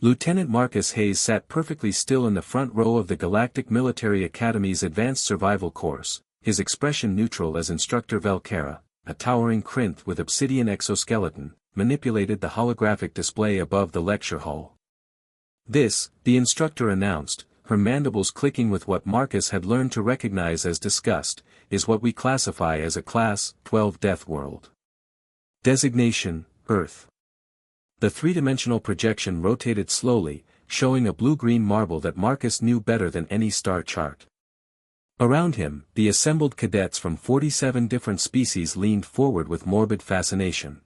Lieutenant Marcus Hayes sat perfectly still in the front row of the Galactic Military Academy's Advanced Survival course, his expression neutral as Instructor Velcara, a towering Krynth with obsidian exoskeleton, manipulated the holographic display above the lecture hall. This, the instructor announced, her mandibles clicking with what Marcus had learned to recognize as disgust, is what we classify as a Class 12 Death World. Designation, Earth. The three-dimensional projection rotated slowly, showing a blue-green marble that Marcus knew better than any star chart. Around him, the assembled cadets from 47 different species leaned forward with morbid fascination.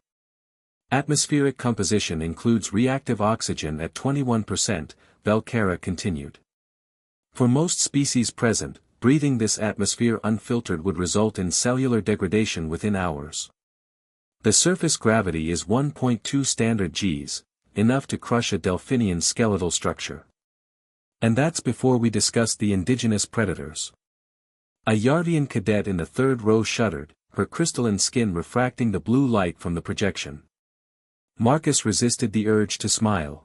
Atmospheric composition includes reactive oxygen at 21%, Velcara continued. For most species present, breathing this atmosphere unfiltered would result in cellular degradation within hours. The surface gravity is 1.2 standard Gs, enough to crush a delphinian skeletal structure. And that's before we discuss the indigenous predators. A Yarvian cadet in the third row shuddered, her crystalline skin refracting the blue light from the projection. Marcus resisted the urge to smile.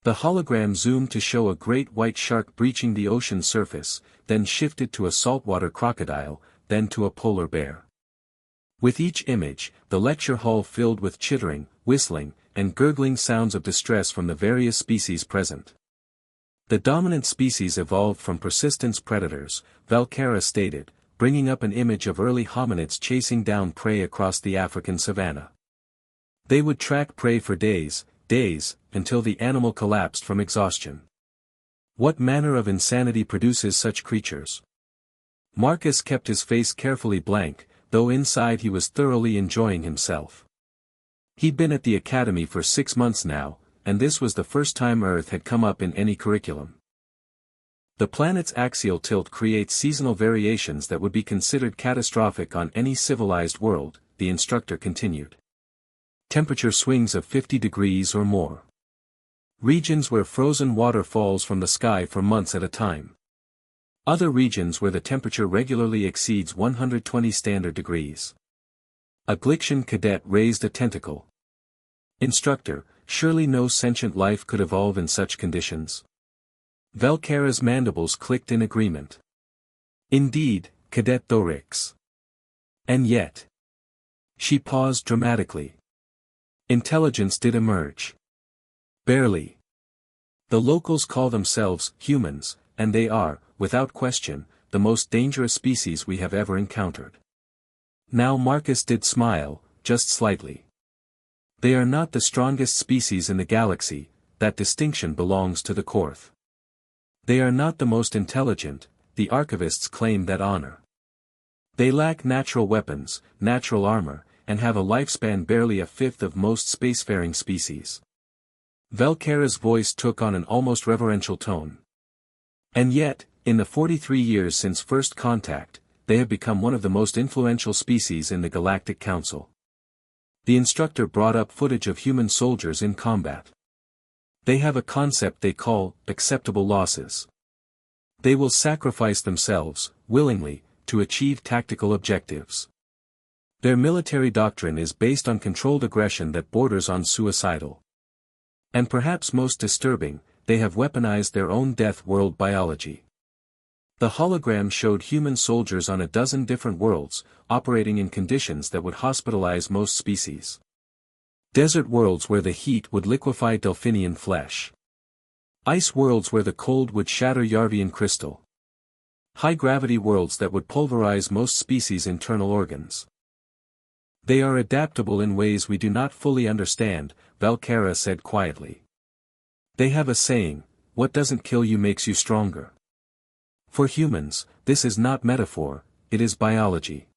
The hologram zoomed to show a great white shark breaching the ocean surface, then shifted to a saltwater crocodile, then to a polar bear. With each image, the lecture hall filled with chittering, whistling, and gurgling sounds of distress from the various species present. The dominant species evolved from persistence predators, Velcara stated, bringing up an image of early hominids chasing down prey across the African savanna. They would track prey for days, until the animal collapsed from exhaustion. What manner of insanity produces such creatures? Marcus kept his face carefully blank, though inside he was thoroughly enjoying himself. He'd been at the academy for 6 months now, and this was the first time Earth had come up in any curriculum. The planet's axial tilt creates seasonal variations that would be considered catastrophic on any civilized world, the instructor continued. Temperature swings of 50 degrees or more. Regions where frozen water falls from the sky for months at a time. Other regions where the temperature regularly exceeds 120 standard degrees. A Glyxian cadet raised a tentacle. Instructor, surely no sentient life could evolve in such conditions. Velcara's mandibles clicked in agreement. Indeed, Cadet Thorix. And yet. She paused dramatically. Intelligence did emerge. Barely. The locals call themselves humans, and they are, without question, the most dangerous species we have ever encountered. Now Marcus did smile, just slightly. They are not the strongest species in the galaxy, that distinction belongs to the Korth. They are not the most intelligent, the archivists claim that honor. They lack natural weapons, natural armor, and have a lifespan barely a fifth of most spacefaring species. Velcara's voice took on an almost reverential tone. And yet, in the 43 years since first contact, they have become one of the most influential species in the Galactic Council. The instructor brought up footage of human soldiers in combat. They have a concept they call acceptable losses. They will sacrifice themselves, willingly, to achieve tactical objectives. Their military doctrine is based on controlled aggression that borders on suicidal. And perhaps most disturbing, they have weaponized their own death world biology. The hologram showed human soldiers on a dozen different worlds, operating in conditions that would hospitalize most species. Desert worlds where the heat would liquefy delphinian flesh. Ice worlds where the cold would shatter Yarvian crystal. High-gravity worlds that would pulverize most species' internal organs. They are adaptable in ways we do not fully understand, Velcara said quietly. They have a saying, what doesn't kill you makes you stronger. For humans, this is not metaphor, it is biology.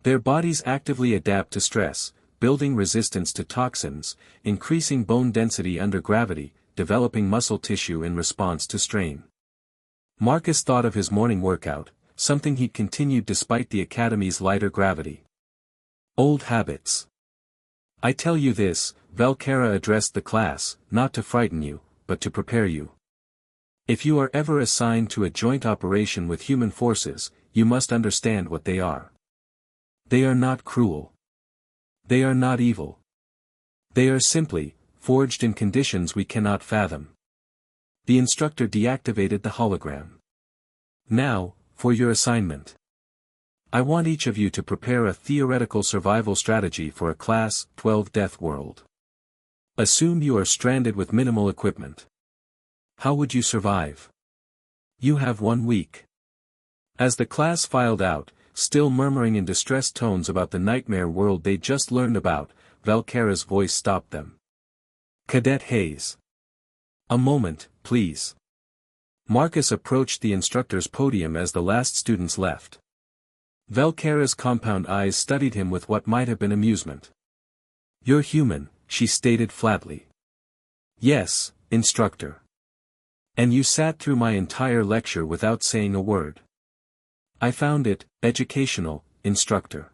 Their bodies actively adapt to stress, building resistance to toxins, increasing bone density under gravity, developing muscle tissue in response to strain. Marcus thought of his morning workout, something he'd continued despite the Academy's lighter gravity. Old habits. I tell you this, Velcara addressed the class, not to frighten you, but to prepare you. If you are ever assigned to a joint operation with human forces, you must understand what they are. They are not cruel. They are not evil. They are simply, forged in conditions we cannot fathom. The instructor deactivated the hologram. Now, for your assignment. I want each of you to prepare a theoretical survival strategy for a Class 12 death world. Assume you are stranded with minimal equipment. How would you survive? You have 1 week. As the class filed out, still murmuring in distressed tones about the nightmare world they just learned about, Valkera's voice stopped them. Cadet Hayes. A moment, please. Marcus approached the instructor's podium as the last students left. Valkera's compound eyes studied him with what might have been amusement. You're human, she stated flatly. Yes, instructor. And you sat through my entire lecture without saying a word. I found it educational, instructor.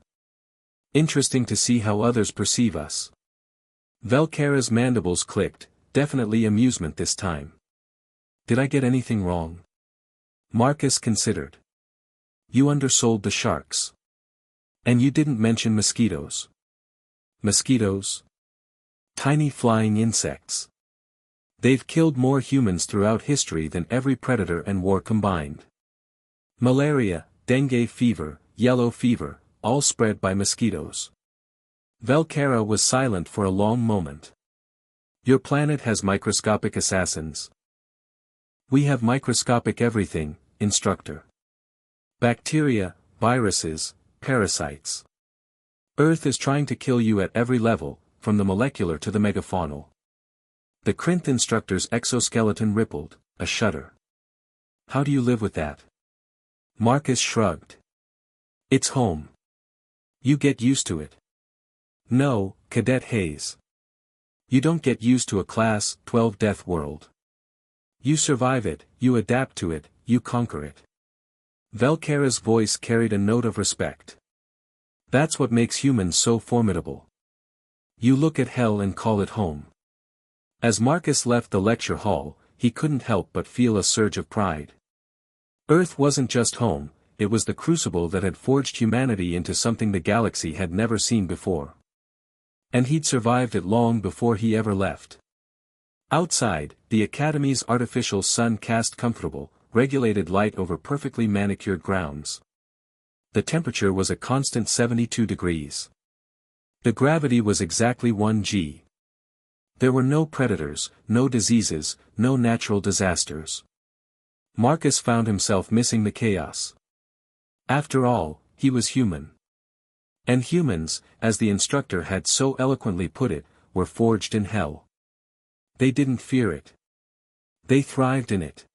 Interesting to see how others perceive us. Valkera's mandibles clicked, definitely amusement this time. Did I get anything wrong? Marcus considered. You undersold the sharks. And you didn't mention mosquitoes. Mosquitoes? Tiny flying insects. They've killed more humans throughout history than every predator and war combined. Malaria, dengue fever, yellow fever, all spread by mosquitoes. Valkera was silent for a long moment. Your planet has microscopic assassins. We have microscopic everything, instructor. Bacteria, viruses, parasites. Earth is trying to kill you at every level, from the molecular to the megafaunal. The Krynth instructor's exoskeleton rippled, a shudder. How do you live with that? Marcus shrugged. It's home. You get used to it. No, Cadet Hayes. You don't get used to a Class 12 death world. You survive it, you adapt to it, you conquer it. Valkera's voice carried a note of respect. That's what makes humans so formidable. You look at hell and call it home. As Marcus left the lecture hall, he couldn't help but feel a surge of pride. Earth wasn't just home, it was the crucible that had forged humanity into something the galaxy had never seen before. And he'd survived it long before he ever left. Outside, the Academy's artificial sun cast comfortable, regulated light over perfectly manicured grounds. The temperature was a constant 72 degrees. The gravity was exactly 1 g. There were no predators, no diseases, no natural disasters. Marcus found himself missing the chaos. After all, he was human. And humans, as the instructor had so eloquently put it, were forged in hell. They didn't fear it. They thrived in it.